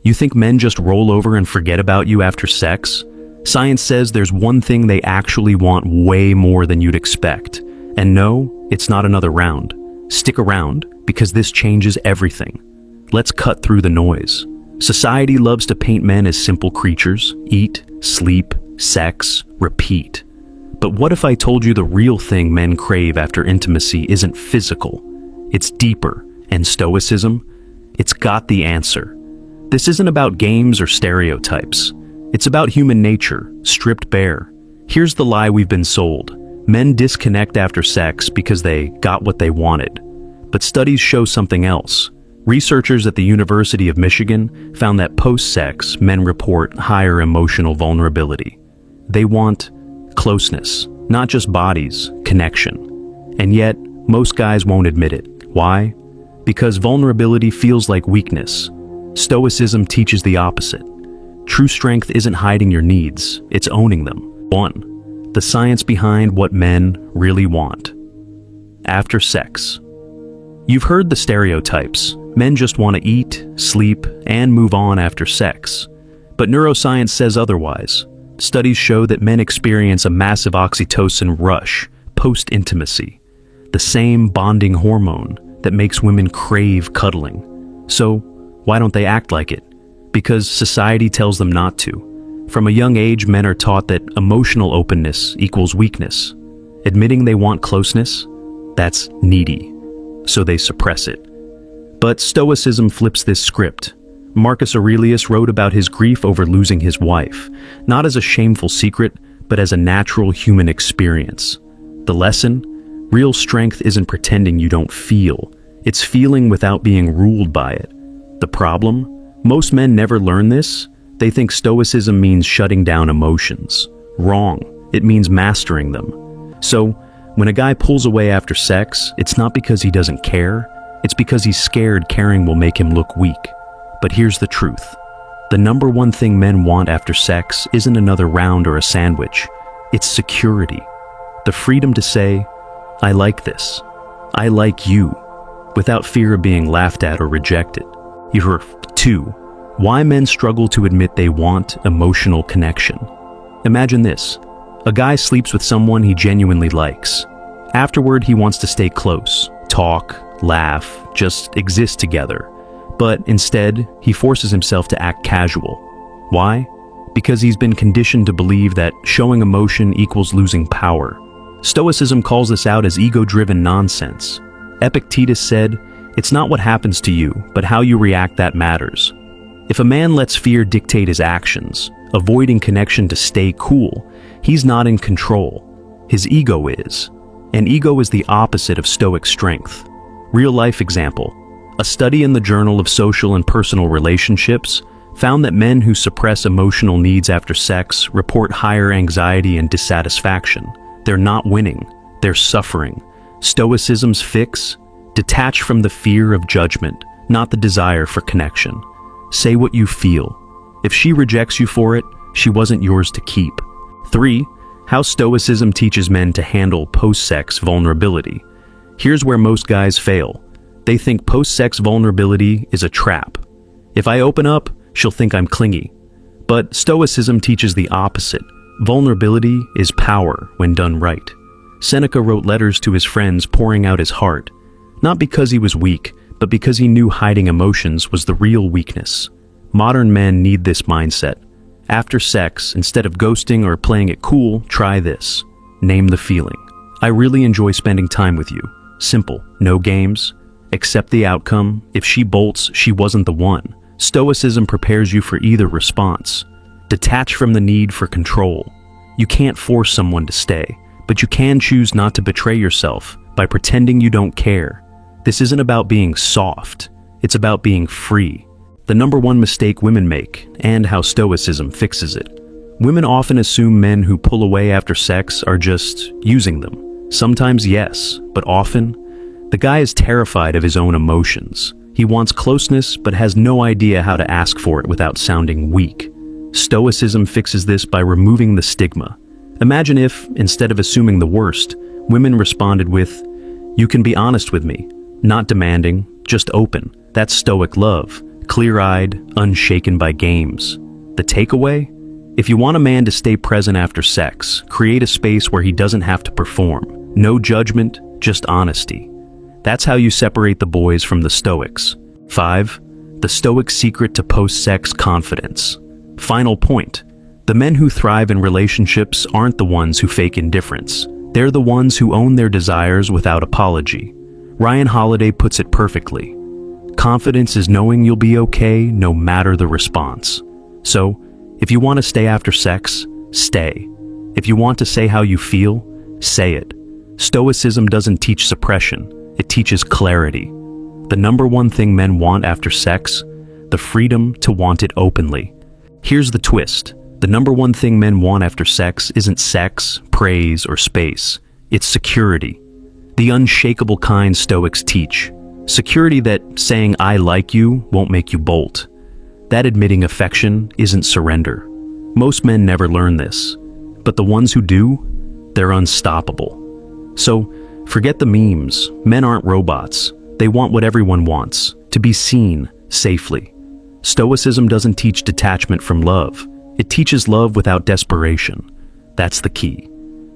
You think men just roll over and forget about you after sex? Science says there's one thing they actually want way more than you'd expect. And no, it's not another round. Stick around, because this changes everything. Let's cut through the noise. Society loves to paint men as simple creatures: eat, sleep, sex, repeat. But what if I told you the real thing men crave after intimacy isn't physical? It's deeper, and Stoicism? It's got the answer. This isn't about games or stereotypes. It's about human nature, stripped bare. Here's the lie we've been sold. Men disconnect after sex because they got what they wanted. But studies show something else. Researchers at the University of Michigan found that post-sex, men report higher emotional vulnerability. They want closeness, not just bodies, connection. And yet, most guys won't admit it. Why? Because vulnerability feels like weakness. Stoicism teaches the opposite. True strength isn't hiding your needs, it's owning them. 1. The science behind what men really want. After sex. You've heard the stereotypes. Men just want to eat, sleep, and move on after sex. But neuroscience says otherwise. Studies show that men experience a massive oxytocin rush post-intimacy, the same bonding hormone that makes women crave cuddling. So, why don't they act like it? Because society tells them not to. From a young age, men are taught that emotional openness equals weakness. Admitting they want closeness, that's needy. So they suppress it. But Stoicism flips this script. Marcus Aurelius wrote about his grief over losing his wife, not as a shameful secret, but as a natural human experience. The lesson? Real strength isn't pretending you don't feel. It's feeling without being ruled by it. The problem? Most men never learn this. They think Stoicism means shutting down emotions. Wrong. It means mastering them. So, when a guy pulls away after sex, it's not because he doesn't care. It's because he's scared caring will make him look weak. But here's the truth. The number one thing men want after sex isn't another round or a sandwich. It's security. The freedom to say, I like this. I like you, without fear of being laughed at or rejected. 2. Why men struggle to admit they want emotional connection. Imagine this. A guy sleeps with someone he genuinely likes. Afterward, he wants to stay close, talk, laugh, just exist together. But instead, he forces himself to act casual. Why? Because he's been conditioned to believe that showing emotion equals losing power. Stoicism calls this out as ego-driven nonsense. Epictetus said, "It's not what happens to you, but how you react that matters." If a man lets fear dictate his actions, avoiding connection to stay cool, he's not in control. His ego is. And ego is the opposite of Stoic strength. Real-life example. A study in the Journal of Social and Personal Relationships found that men who suppress emotional needs after sex report higher anxiety and dissatisfaction. They're not winning, they're suffering. Stoicism's fix? Detach from the fear of judgment, not the desire for connection. Say what you feel. If she rejects you for it, she wasn't yours to keep. 3. How Stoicism teaches men to handle post-sex vulnerability. Here's where most guys fail. They think post-sex vulnerability is a trap. If I open up, she'll think I'm clingy. But Stoicism teaches the opposite. Vulnerability is power when done right. Seneca wrote letters to his friends pouring out his heart, not because he was weak, but because he knew hiding emotions was the real weakness. Modern men need this mindset. After sex, instead of ghosting or playing it cool, try this. Name the feeling. I really enjoy spending time with you. Simple, no games. Accept the outcome. If she bolts, she wasn't the one. Stoicism prepares you for either response. Detach from the need for control. You can't force someone to stay, but you can choose not to betray yourself by pretending you don't care. This isn't about being soft. It's about being free. The number one mistake women make, and how Stoicism fixes it. Women often assume men who pull away after sex are just using them. Sometimes yes, but often, the guy is terrified of his own emotions. He wants closeness, but has no idea how to ask for it without sounding weak. Stoicism fixes this by removing the stigma. Imagine if, instead of assuming the worst, women responded with, "You can be honest with me." Not demanding, just open. That's Stoic love. clear-eyed, unshaken by games. The takeaway? If you want a man to stay present after sex, create a space where he doesn't have to perform. No judgment, just honesty. That's how you separate the boys from the Stoics. 5. The Stoic secret to post-sex confidence. Final point. The men who thrive in relationships aren't the ones who fake indifference. They're the ones who own their desires without apology. Ryan Holiday puts it perfectly. Confidence is knowing you'll be okay no matter the response. So, if you want to stay after sex, stay. If you want to say how you feel, say it. Stoicism doesn't teach suppression, it teaches clarity. The number one thing men want after sex? The freedom to want it openly. Here's the twist. The number one thing men want after sex isn't sex, praise, or space. It's security. The unshakable kind Stoics teach. Security that saying I like you won't make you bolt. That admitting affection isn't surrender. Most men never learn this. But the ones who do, they're unstoppable. So, forget the memes. Men aren't robots. They want what everyone wants, to be seen safely. Stoicism doesn't teach detachment from love. It teaches love without desperation. That's the key.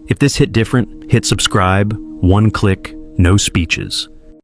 If this hit different, hit subscribe, one click, no speeches.